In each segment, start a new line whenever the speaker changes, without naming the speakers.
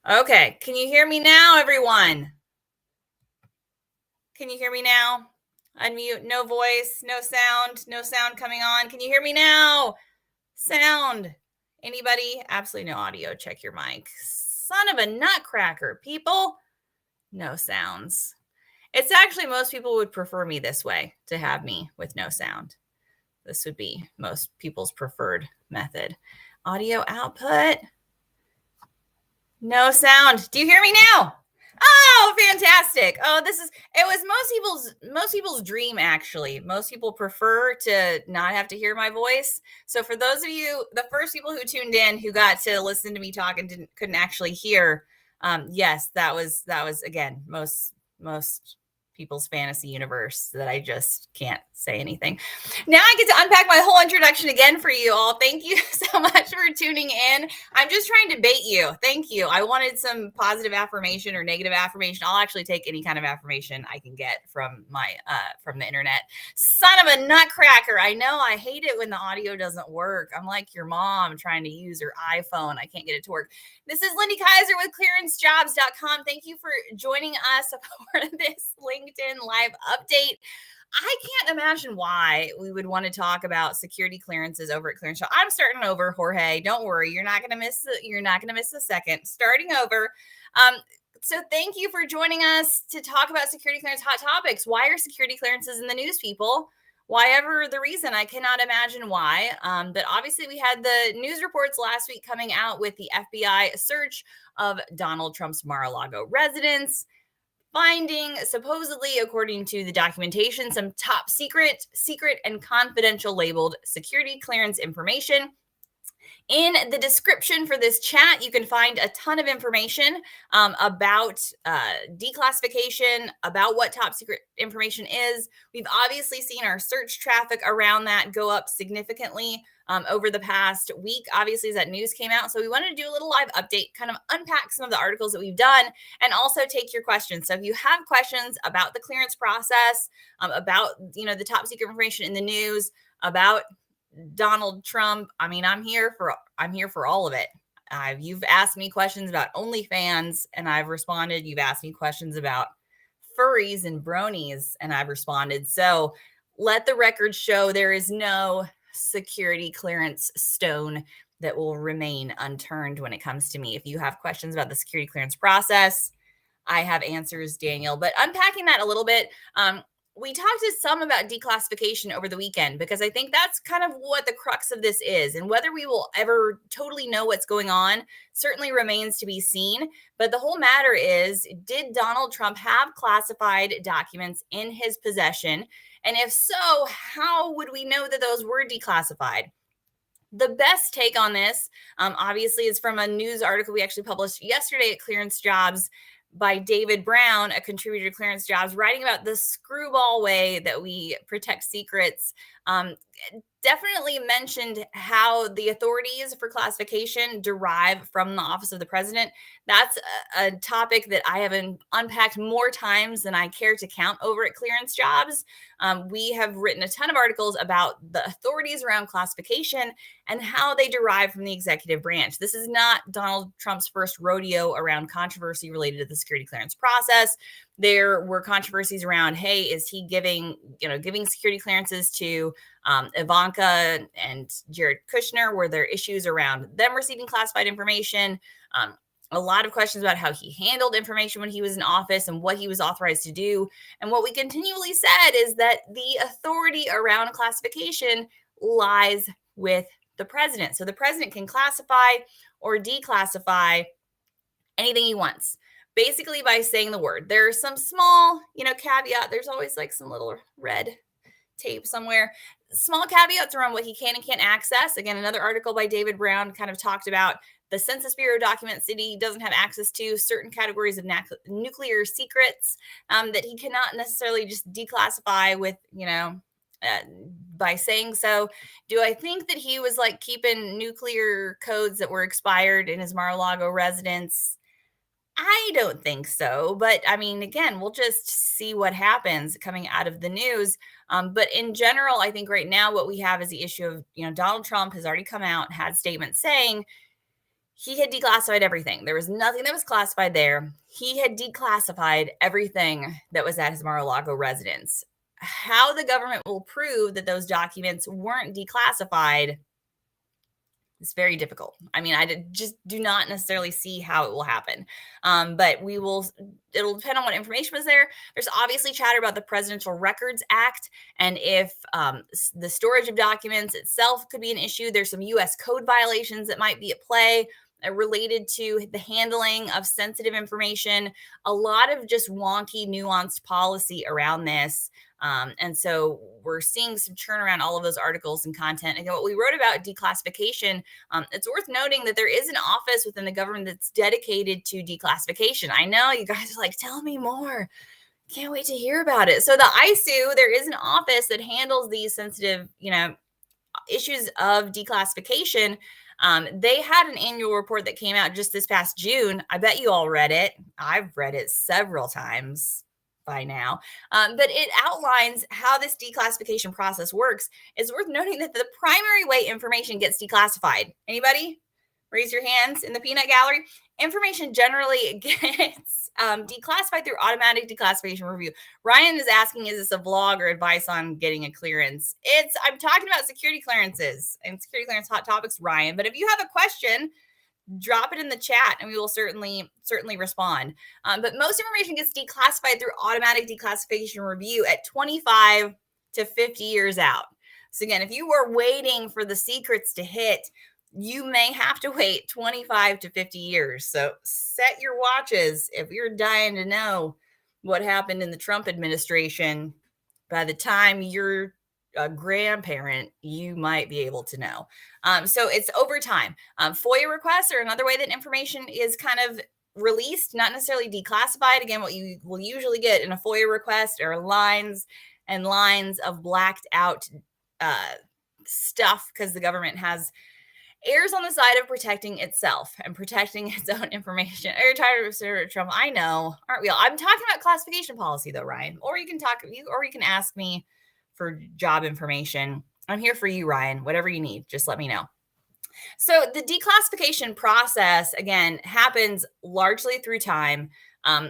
Okay, can you hear me now, everyone? Can you hear me now? Unmute, no voice, no sound coming on. Can you hear me now? Sound. Anybody? Absolutely no audio. Check your mic. Son of a nutcracker, people. No sounds. It's actually most people would prefer me this way, to have me with no sound. This would be most people's preferred method. Audio output. No sound. Do you hear me now? Oh, fantastic. Oh, it was most people's dream, actually. Most people prefer to not have to hear my voice. So for those of you, the first people who tuned in who got to listen to me talk and couldn't actually hear, yes, that was again most people's fantasy universe that I just can't say anything. Now I get to unpack my whole introduction again for you all. Thank you so much for tuning in. I'm just trying to bait you. Thank you. I wanted some positive affirmation or negative affirmation. I'll actually take any kind of affirmation I can get from from the internet. Son of a nutcracker. I know, I hate it when the audio doesn't work. I'm like your mom trying to use her iPhone. I can't get it to work. This is Lindy Kaiser with clearancejobs.com. Thank you for joining us for this LinkedIn live update. I can't imagine why we would want to talk about security clearances over at Clearance Job. I'm starting over, Jorge. Don't worry, you're not going to miss the second. Starting over. So thank you for joining us to talk about security clearance hot topics. Why are security clearances in the news, people? Why ever the reason, I cannot imagine why. But obviously we had the news reports last week coming out with the FBI search of Donald Trump's Mar-a-Lago residence, finding, supposedly, according to the documentation, some top secret and confidential labeled security clearance information. In the description for this chat, you can find a ton of information about declassification, about what top secret information is. We've obviously seen our search traffic around that go up significantly over the past week, obviously, as that news came out. So we wanted to do a little live update, kind of unpack some of the articles that we've done, and also take your questions. So if you have questions about the clearance process, about the top secret information in the news, about Donald Trump, I mean, I'm here for all of it. You've asked me questions about OnlyFans, and I've responded. You've asked me questions about furries and bronies, and I've responded. So let the record show there is no security clearance stone that will remain unturned when it comes to me. If you have questions about the security clearance process, I have answers, Daniel. But unpacking that a little bit, we talked to some about declassification over the weekend, because I think that's kind of what the crux of this is. And whether we will ever totally know what's going on certainly remains to be seen. But the whole matter is, did Donald Trump have classified documents in his possession? And if so, how would we know that those were declassified? The best take on this, obviously, is from a news article we actually published yesterday at Clearance Jobs by David Brown, a contributor to Clearance Jobs, writing about the screwball way that we protect secrets. Definitely mentioned how the authorities for classification derive from the office of the president. That's a topic that I have unpacked more times than I care to count over at Clearance Jobs. We have written a ton of articles about the authorities around classification and how they derive from the executive branch. This is not Donald Trump's first rodeo around controversy related to the security clearance process. There were controversies around, hey, is he giving security clearances to Ivanka and Jared Kushner? Were there issues around them receiving classified information? A lot of questions about how he handled information when he was in office and what he was authorized to do. And what we continually said is that the authority around classification lies with the president. So the president can classify or declassify anything he wants, basically by saying the word. There's some small, caveat. There's always like some little red tape somewhere. Small caveats around what he can and can't access. Again, another article by David Brown kind of talked about the Census Bureau documents that he doesn't have access to, certain categories of nuclear secrets that he cannot necessarily just declassify with, by saying so. Do I think that he was like keeping nuclear codes that were expired in his Mar-a-Lago residence? I don't think so. But I mean, again, we'll just see what happens coming out of the news. But in general, I think right now what we have is the issue of, Donald Trump has already come out, had statements saying he had declassified everything. There was nothing that was classified there. He had declassified everything that was at his Mar-a-Lago residence. How the government will prove that those documents weren't declassified is very difficult. I mean, just do not necessarily see how it will happen. But it'll depend on what information was there. There's obviously chatter about the Presidential Records Act, and if the storage of documents itself could be an issue. There's some US code violations that might be at play related to the handling of sensitive information, a lot of just wonky, nuanced policy around this. And so we're seeing some churn around all of those articles and content. Again, what we wrote about declassification, it's worth noting that there is an office within the government that's dedicated to declassification. I know you guys are like, tell me more. Can't wait to hear about it. So the ISOO, there is an office that handles these sensitive, issues of declassification. They had an annual report that came out just this past June. I bet you all read it. I've read it several times by now. But it outlines how this declassification process works. It's worth noting that the primary way information gets declassified. Anybody? Raise your hands in the peanut gallery. Information generally gets declassified through automatic declassification review. Ryan is asking, is this a vlog or advice on getting a clearance? I'm talking about security clearances and security clearance hot topics, Ryan. But if you have a question, drop it in the chat and we will certainly respond. But most information gets declassified through automatic declassification review at 25 to 50 years out. So again, if you were waiting for the secrets to hit, you may have to wait 25 to 50 years. So set your watches if you're dying to know what happened in the Trump administration. By the time you're a grandparent, you might be able to know. So it's over time. Foia requests are another way that information is kind of released, not necessarily declassified. Again, what you will usually get in a Foia request are lines and lines of blacked out stuff, because the government errs on the side of protecting itself and protecting its own information. Are you tired of Senator Trump? I know, aren't we all? I'm talking about classification policy though, Ryan. Or you can ask me for job information. I'm here for you, Ryan. Whatever you need, just let me know. So the declassification process, again, happens largely through time,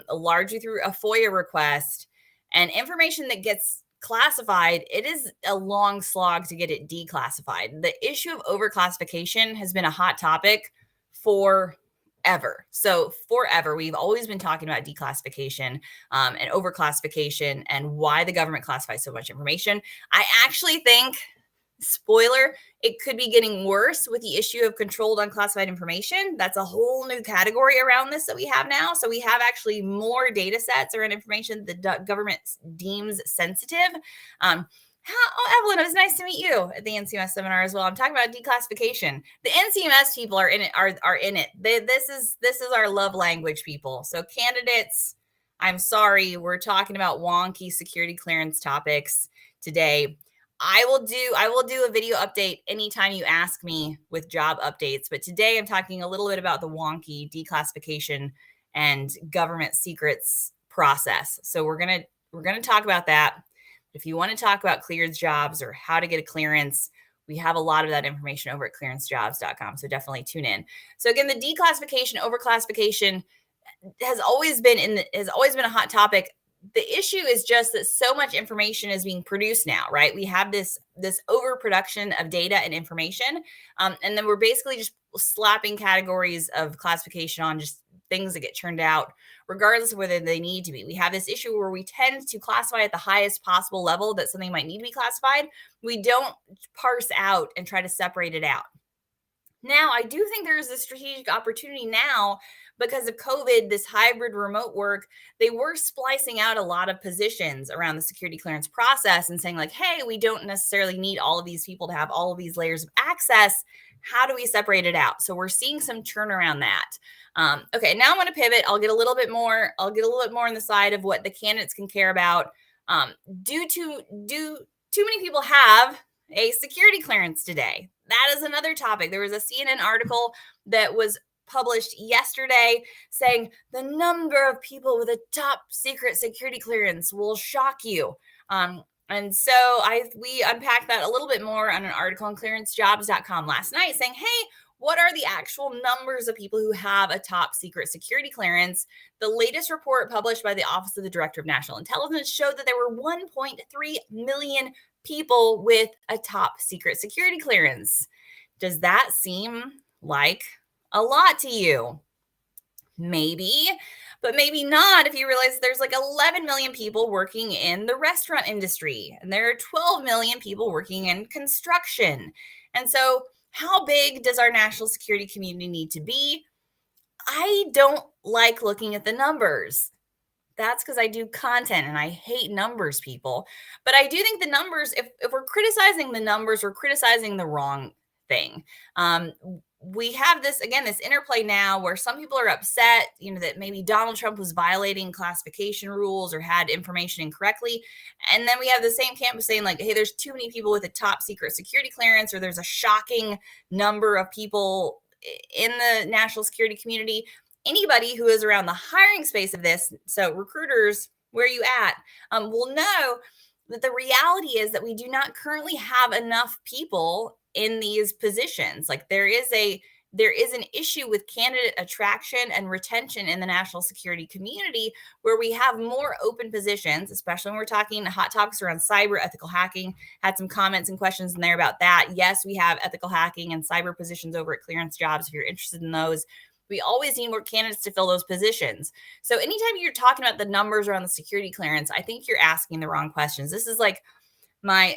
largely through a Foia request, and information that gets classified, it is a long slog to get it declassified. The issue of overclassification has been a hot topic forever. So forever, we've always been talking about declassification and overclassification and why the government classifies so much information. I actually think, spoiler, it could be getting worse with the issue of controlled unclassified information. That's a whole new category around this that we have now. So we have actually more data sets around information that the government deems sensitive. Evelyn, it was nice to meet you at the NCMS seminar as well. I'm talking about declassification. The NCMS people are in it. Are in it. This is our love language, people. So candidates, I'm sorry, we're talking about wonky security clearance topics today. I will do a video update anytime you ask me with job updates. But today I'm talking a little bit about the wonky declassification and government secrets process. So we're gonna talk about that. If you want to talk about cleared jobs or how to get a clearance, we have a lot of that information over at clearancejobs.com. So definitely tune in. So again, the declassification, overclassification has always been a hot topic. The issue is just that so much information is being produced now, right? We have this overproduction of data and information, and then we're basically just slapping categories of classification on just things that get churned out, regardless of whether they need to be. We have this issue where we tend to classify at the highest possible level that something might need to be classified. We don't parse out and try to separate it out. Now, I do think there is a strategic opportunity now because of COVID, this hybrid remote work. They were splicing out a lot of positions around the security clearance process and saying like, hey, we don't necessarily need all of these people to have all of these layers of access. How do we separate it out? So we're seeing some churn around that. Okay, now I'm going to pivot. I'll get a little bit more on the side of what the candidates can care about. Do too many people have a security clearance today? That is another topic. There was a CNN article that was published yesterday saying the number of people with a top secret security clearance will shock you. And so we unpacked that a little bit more on an article on clearancejobs.com last night saying, hey, what are the actual numbers of people who have a top secret security clearance? The latest report published by the Office of the Director of National Intelligence showed that there were 1.3 million people with a top secret security clearance. Does that seem like a lot to you? Maybe, but maybe not if you realize there's like 11 million people working in the restaurant industry and there are 12 million people working in construction. And so, how big does our national security community need to be? I don't like looking at the numbers. That's because I do content and I hate numbers, people. But I do think the numbers, if we're criticizing the numbers, we're criticizing the wrong thing. We have this, again, this interplay now where some people are upset, that maybe Donald Trump was violating classification rules or had information incorrectly. And then we have the same camp saying, like, hey, there's too many people with a top secret security clearance, or there's a shocking number of people in the national security community. Anybody who is around the hiring space of this, so recruiters, where are you at, will know that the reality is that we do not currently have enough people in these positions. Like there is an issue with candidate attraction and retention in the national security community where we have more open positions, especially when we're talking hot topics around cyber ethical hacking. Had some comments and questions in there about that. Yes, we have ethical hacking and cyber positions over at Clearance Jobs if you're interested in those. We always need more candidates to fill those positions. So anytime you're talking about the numbers around the security clearance, I think you're asking the wrong questions. This is like my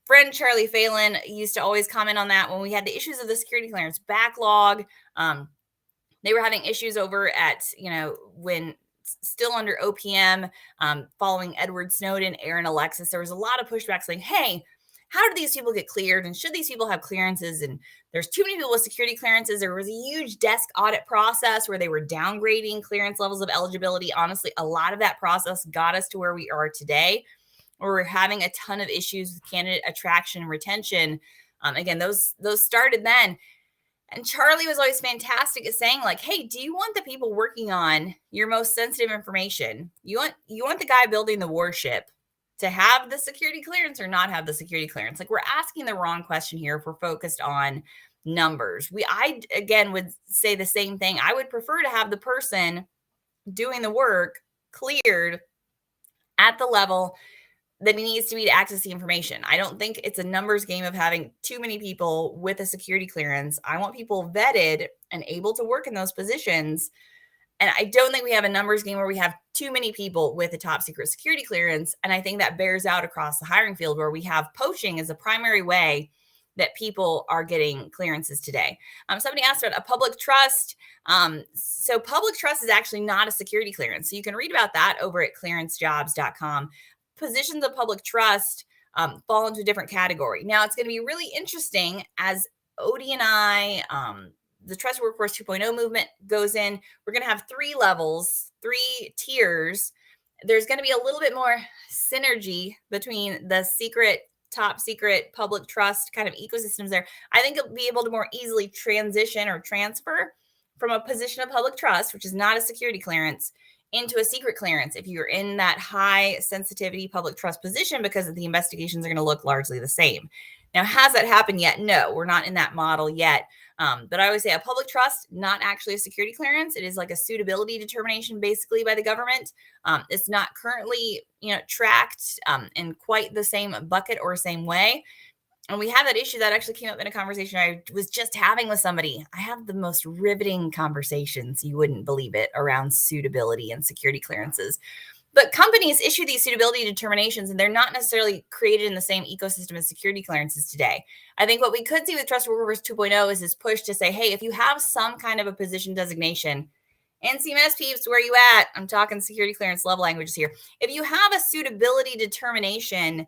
friend Charlie Phelan used to always comment on that when we had the issues of the security clearance backlog. They were having issues over at, when still under OPM, following Edward Snowden, Aaron Alexis, there was a lot of pushback saying, hey, how do these people get cleared? And should these people have clearances? And there's too many people with security clearances. There was a huge desk audit process where they were downgrading clearance levels of eligibility. Honestly, a lot of that process got us to where we are today, where we're having a ton of issues with candidate attraction and retention. Again, those started then. And Charlie was always fantastic at saying, like, hey, do you want the people working on your most sensitive information? You want the guy building the warship to have the security clearance or not have the security clearance? Like, we're asking the wrong question here if we're focused on numbers. I again would say the same thing. I would prefer to have the person doing the work cleared at the level that he needs to be to access the information. I don't think it's a numbers game of having too many people with a security clearance. I want people vetted and able to work in those positions. And I don't think we have a numbers game where we have too many people with a top secret security clearance. And I think that bears out across the hiring field where we have poaching as a primary way that people are getting clearances today. Somebody asked about a public trust. So public trust is actually not a security clearance. So you can read about that over at clearancejobs.com. Positions of public trust fall into a different category. Now, it's going to be really interesting as OD&I, the Trust Workforce 2.0 movement goes in. We're going to have 3 levels, 3 tiers. There's going to be a little bit more synergy between the top secret, public trust kind of ecosystems there. I think it'll be able to more easily transition or transfer from a position of public trust, which is not a security clearance, into a secret clearance if you're in that high sensitivity public trust position, because the investigations are going to look largely the same. Now, has that happened yet? No, we're not in that model yet. But I always say a public trust, not actually a security clearance. It is like a suitability determination basically by the government. It's not currently, tracked in quite the same bucket or same way. And we have that issue that actually came up in a conversation I was just having with somebody. I have the most riveting conversations, you wouldn't believe it, around suitability and security clearances. But companies issue these suitability determinations, and they're not necessarily created in the same ecosystem as security clearances today. I think what we could see with Trust Workforce 2.0 is this push to say, hey, if you have some kind of a position designation, NCMS peeps, where you at? I'm talking security clearance love languages here. If you have a suitability determination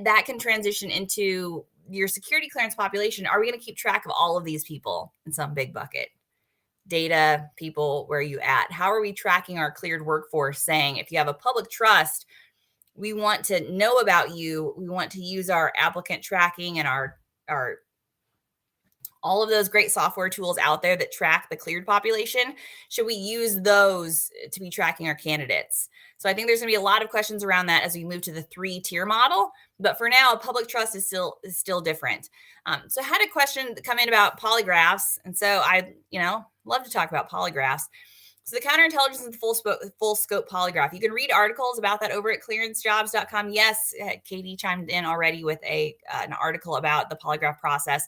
that can transition into your security clearance population, are we going to keep track of all of these people in some big bucket? Data, people, where are you at? How are we tracking our cleared workforce, saying if you have a public trust, we want to know about you. We want to use our applicant tracking and our All of those great software tools out there that track the cleared population, should we use those to be tracking our candidates? So I think there's going to be a lot of questions around that as we move to the 3-tier model. But for now, public trust is still different. So I had a question come in about polygraphs, and so I love to talk about polygraphs. So the counterintelligence and the full scope polygraph. You can read articles about that over at clearancejobs.com. Yes, Katie chimed in already with an article about the polygraph process.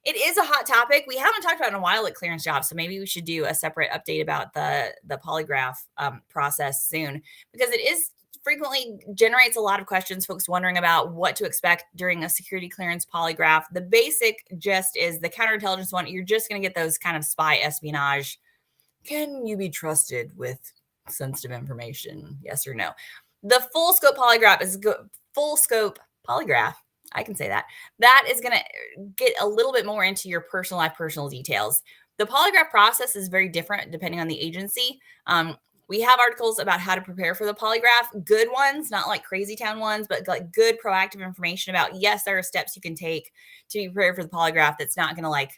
It is a hot topic. We haven't talked about it in a while at Clearance Jobs, so maybe we should do a separate update about the polygraph process soon, because it is frequently generates a lot of questions, folks wondering about what to expect during a security clearance polygraph. The basic gist is the counterintelligence one. You're just going to get those kind of spy espionage. Can you be trusted with sensitive information? Yes or no? The full scope polygraph is full scope polygraph. I can say that. That is going to get a little bit more into your personal life, personal details. The polygraph process is very different depending on the agency. We have articles about how to prepare for the polygraph, good ones, not like crazy town ones, but like good proactive information about, yes, there are steps you can take to be prepared for the polygraph that's not going to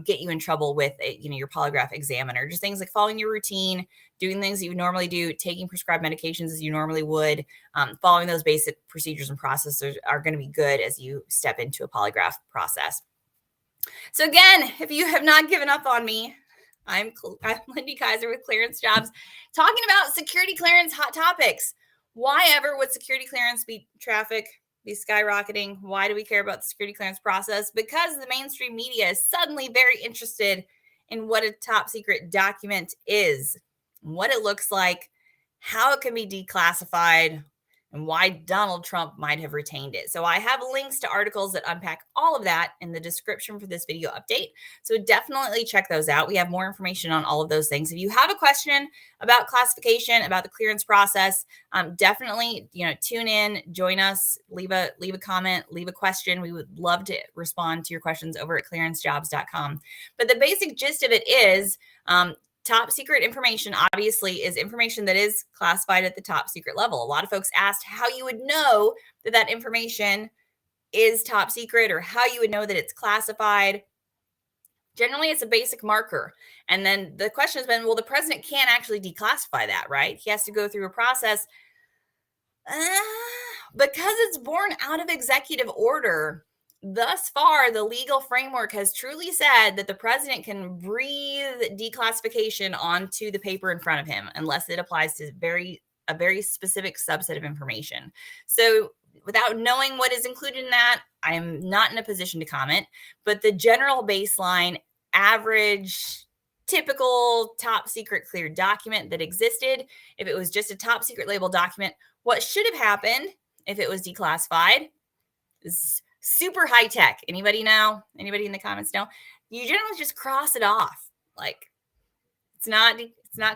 get you in trouble with your polygraph examiner. Just things like following your routine, doing things that you normally do, taking prescribed medications as you normally would, following those basic procedures and processes are going to be good as you step into a polygraph process. So again, if you have not given up on me, I'm Lindy Kaiser with Clearance Jobs, talking about security clearance hot topics. Why ever would security clearance be skyrocketing? Why do we care about the security clearance process? Because the mainstream media is suddenly very interested in what a top secret document is, what it looks like, how it can be declassified, and why Donald Trump might have retained it. So I have links to articles that unpack all of that in the description for this video update. So definitely check those out. We have more information on all of those things. If you have a question about classification, about the clearance process, definitely tune in, join us, leave a comment, leave a question. We would love to respond to your questions over at clearancejobs.com. But the basic gist of it is top secret information obviously is information that is classified at the top secret level. A lot of folks asked how you would know that information is top secret or how you would know that it's classified. Generally, it's a basic marker. And then the question has been, well, the president can't actually declassify that, right? He has to go through a process. Because it's born out of executive order, thus far, the legal framework has truly said that the president can breathe declassification onto the paper in front of him unless it applies to a very specific subset of information. So without knowing what is included in that, I am not in a position to comment, but the general baseline, average, typical top secret cleared document that existed, if it was just a top secret label document, what should have happened if it was declassified is super high tech. Anybody know? Anybody in the comments know? You generally just cross it off. Like it's not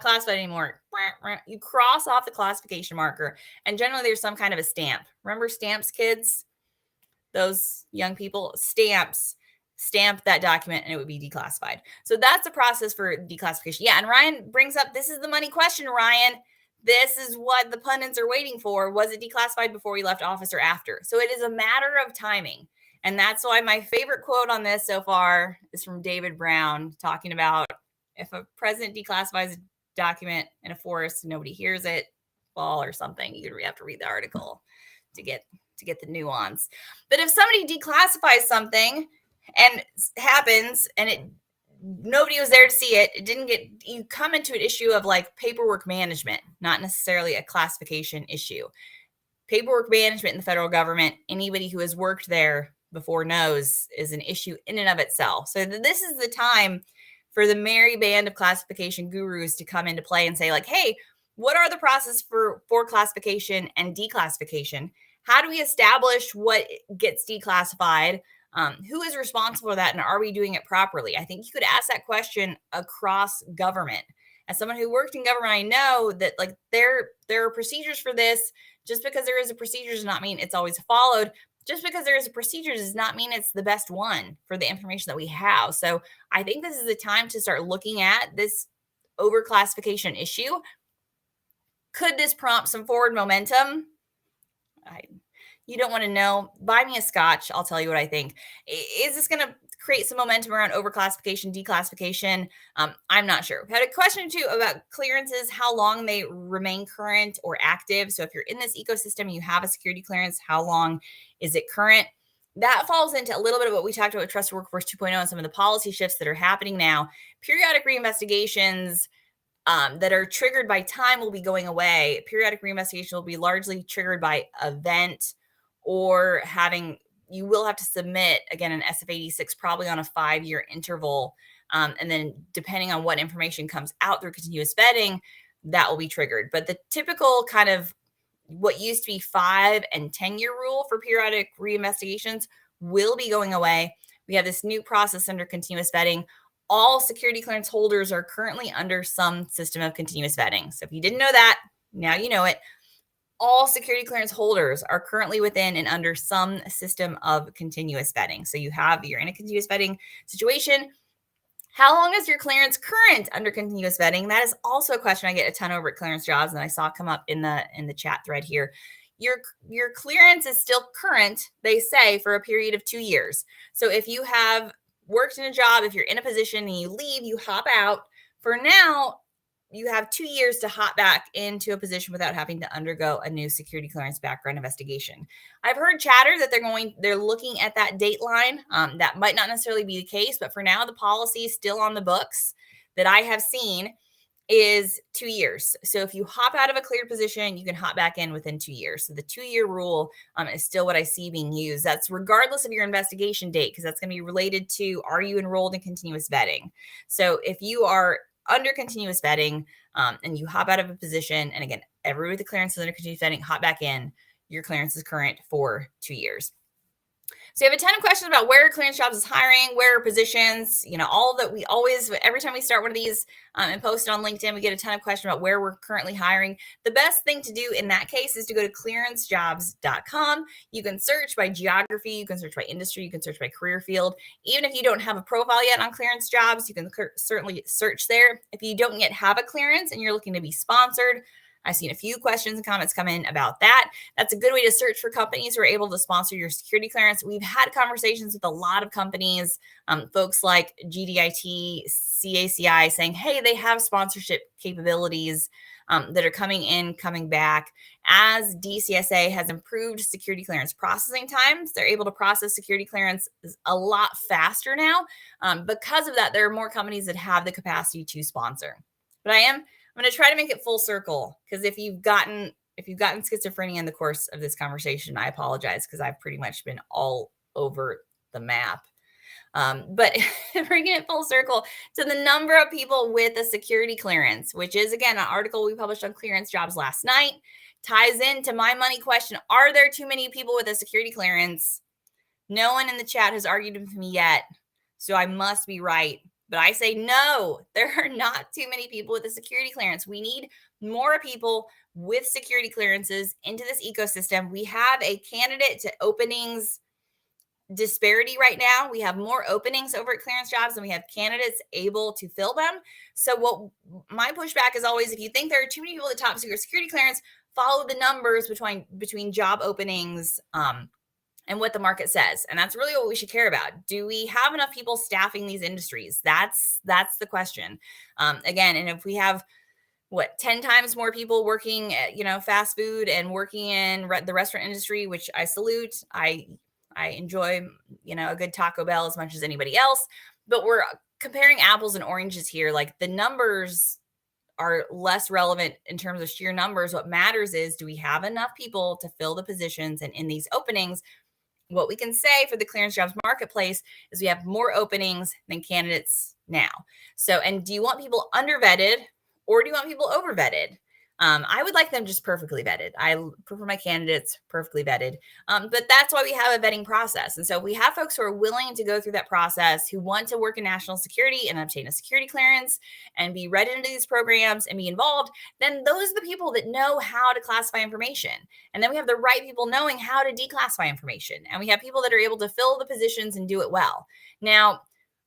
classified anymore. You cross off the classification marker, and generally there's some kind of a stamp. Remember stamps, kids? Those young people, stamps. Stamp that document and it would be declassified. So that's the process for declassification. Yeah, and Ryan brings up, this is the money question, Ryan. This is what the pundits are waiting for. Was it declassified before he left office or after? So it is a matter of timing. And that's why my favorite quote on this so far is from David Brown, talking about if a president declassifies a document in a forest, nobody hears it, fall or something. You have to read the article to get the nuance. But if somebody declassifies something and happens and nobody was there to see it, you come into an issue of like paperwork management, not necessarily a classification issue. Paperwork management in the federal government, anybody who has worked there before knows, is an issue in and of itself. So this is the time for the merry band of classification gurus to come into play and say like, hey, what are the processes for classification and declassification? How do we establish what gets declassified? Who is responsible for that? And are we doing it properly? I think you could ask that question across government. As someone who worked in government, I know that like there are procedures for this. Just because there is a procedure does not mean it's always followed. Just because there is a procedure does not mean it's the best one for the information that we have. So I think this is the time to start looking at this overclassification issue. Could this prompt some forward momentum? You don't want to know. Buy me a scotch. I'll tell you what I think. Is this going to create some momentum around overclassification, declassification. I'm not sure. We had a question too about clearances, how long they remain current or active. So if you're in this ecosystem and you have a security clearance, how long is it current? That falls into a little bit of what we talked about with Trusted Workforce 2.0 and some of the policy shifts that are happening now. Periodic reinvestigations that are triggered by time will be going away. Periodic reinvestigation will be largely triggered by event or you will have to submit, again, an SF-86 probably on a 5-year interval. And then depending on what information comes out through continuous vetting, that will be triggered. But the typical kind of what used to be 5 and 10-year rule for periodic reinvestigations will be going away. We have this new process under continuous vetting. All security clearance holders are currently under some system of continuous vetting. So if you didn't know that, now you know it. All security clearance holders are currently within and under some system of continuous vetting. So you're in a continuous vetting situation. How long is your clearance current under continuous vetting? That is also a question I get a ton over at Clearance Jobs, and I saw come up in the chat thread here. Your clearance is still current, they say, for a period of 2 years. So if you have worked in a job, if you're in a position and you leave, you hop out, for now, you have 2 years to hop back into a position without having to undergo a new security clearance background investigation. I've heard chatter that they're looking at that dateline. That might not necessarily be the case, but for now, the policy is still on the books that I have seen is 2 years. So if you hop out of a cleared position, you can hop back in within 2 years. So the 2-year rule is still what I see being used. That's regardless of your investigation date, because that's going to be related to, are you enrolled in continuous vetting? So if you are under continuous vetting and you hop out of a position, and again, every with the clearance is under continuous vetting, hop back in, your clearance is current for 2 years. So you have a ton of questions about where Clearance Jobs is hiring, where are positions, all that we always, every time we start one of these and post it on LinkedIn, we get a ton of questions about where we're currently hiring. The best thing to do in that case is to go to clearancejobs.com. You can search by geography, you can search by industry, you can search by career field. Even if you don't have a profile yet on Clearance Jobs, you can certainly search there. If you don't yet have a clearance and you're looking to be sponsored, I've seen a few questions and comments come in about that. That's a good way to search for companies who are able to sponsor your security clearance. We've had conversations with a lot of companies, folks like GDIT, CACI, saying, hey, they have sponsorship capabilities that are coming back. As DCSA has improved security clearance processing times, they're able to process security clearance a lot faster now. Because of that, there are more companies that have the capacity to sponsor. But I'm going to try to make it full circle, because if you've gotten schizophrenia in the course of this conversation, I apologize, because I've pretty much been all over the map. But bringing it full circle to the number of people with a security clearance, which is, again, an article we published on Clearance Jobs last night, ties into my money question. Are there too many people with a security clearance? No one in the chat has argued with me yet, so I must be right. But I say no, there are not too many people with a security clearance. We need more people with security clearances into this ecosystem. We have a candidate to openings disparity right now. We have more openings over at Clearance Jobs than we have candidates able to fill them. So what my pushback is always, if you think there are too many people at the top security clearance, follow the numbers between job openings and what the market says. And that's really what we should care about. Do we have enough people staffing these industries? That's the question. Again, and if we have 10 times more people working at, fast food and working in the restaurant industry, which I salute. I enjoy, a good Taco Bell as much as anybody else, but we're comparing apples and oranges here. Like, the numbers are less relevant in terms of sheer numbers. What matters is, do we have enough people to fill the positions? And in these openings, what we can say for the Clearance Jobs marketplace is we have more openings than candidates now. So, and do you want people under vetted, or do you want people over vetted? I would like them just perfectly vetted. I prefer my candidates perfectly vetted. But that's why we have a vetting process. And so we have folks who are willing to go through that process, who want to work in national security and obtain a security clearance and be read into these programs and be involved. Then those are the people that know how to classify information. And then we have the right people knowing how to declassify information. And we have people that are able to fill the positions and do it well. Now,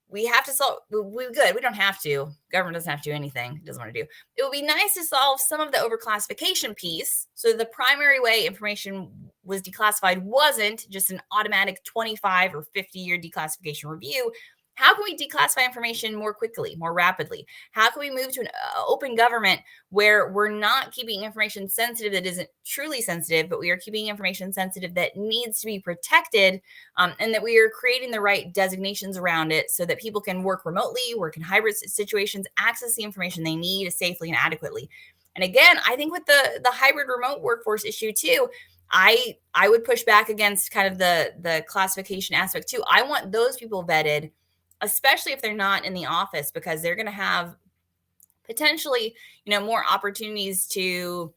we have to solve, we good. We don't have to. Government doesn't have to do anything it doesn't want to do. It would be nice to solve some of the overclassification piece. So the primary way information was declassified wasn't just an automatic 25 or 50-year declassification review. How can we declassify information more quickly, more rapidly? How can we move to an open government where we're not keeping information sensitive that isn't truly sensitive, but we are keeping information sensitive that needs to be protected, and that we are creating the right designations around it so that people can work remotely, work in hybrid situations, access the information they need safely and adequately. And again, I think with the hybrid remote workforce issue too, I would push back against kind of the classification aspect too. I want those people vetted, especially if they're not in the office, because they're going to have potentially, more opportunities to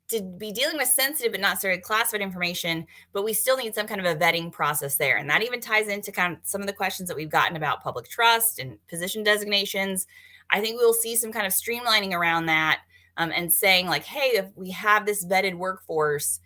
to be dealing with sensitive but not necessarily classified information, but we still need some kind of a vetting process there. And that even ties into kind of some of the questions that we've gotten about public trust and position designations. I think we'll see some kind of streamlining around that, and saying, like, hey, if we have this vetted workforce,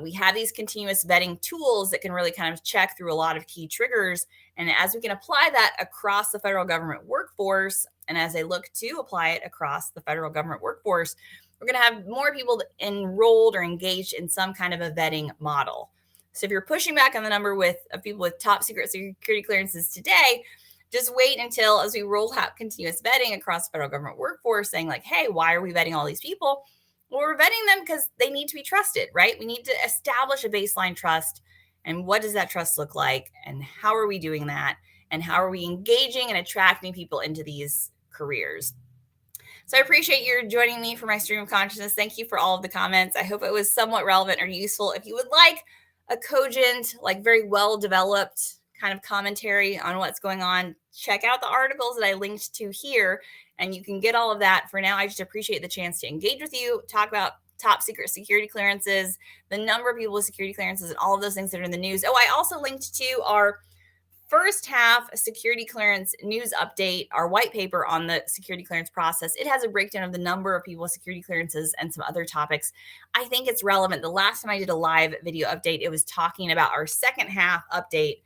we have these continuous vetting tools that can really kind of check through a lot of key triggers. And as we can apply that across the federal government workforce, and as they look to apply it across the federal government workforce, we're going to have more people enrolled or engaged in some kind of a vetting model. So if you're pushing back on the number of people with top secret security clearances today, just wait until as we roll out continuous vetting across the federal government workforce, saying, like, hey, why are we vetting all these people? Well, we're vetting them because they need to be trusted, right? We need to establish a baseline trust. And what does that trust look like? And how are we doing that? And how are we engaging and attracting people into these careers? So I appreciate your joining me for my stream of consciousness. Thank you for all of the comments. I hope it was somewhat relevant or useful. If you would like a cogent, like very well developed kind of commentary on what's going on, check out the articles that I linked to here, and you can get all of that. For now, I just appreciate the chance to engage with you, talk about top secret security clearances, the number of people with security clearances, and all of those things that are in the news. Oh, I also linked to our first half security clearance news update, our white paper on the security clearance process. It has a breakdown of the number of people with security clearances and some other topics. I think it's relevant. The last time I did a live video update, it was talking about our second half update.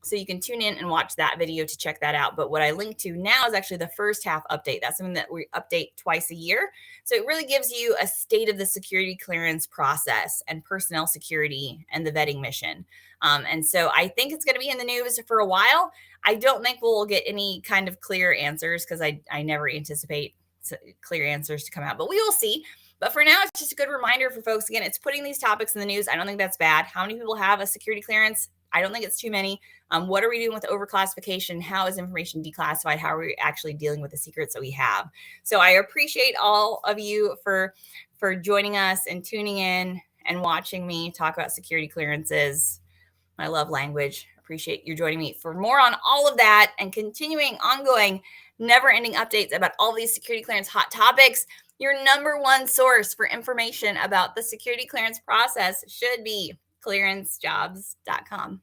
So you can tune in and watch that video to check that out. But what I linked to now is actually the first half update. That's something that we update twice a year. So it really gives you a state of the security clearance process and personnel security and the vetting mission. And so I think it's going to be in the news for a while. I don't think we'll get any kind of clear answers because I never anticipate clear answers to come out, but we will see. But for now, it's just a good reminder for folks. Again, it's putting these topics in the news. I don't think that's bad. How many people have a security clearance? I don't think it's too many. What are we doing with overclassification? How is information declassified? How are we actually dealing with the secrets that we have? So I appreciate all of you for joining us and tuning in and watching me talk about security clearances. My love language. Appreciate you joining me for more on all of that and continuing ongoing, never-ending updates about all these security clearance hot topics. Your number one source for information about the security clearance process should be clearancejobs.com.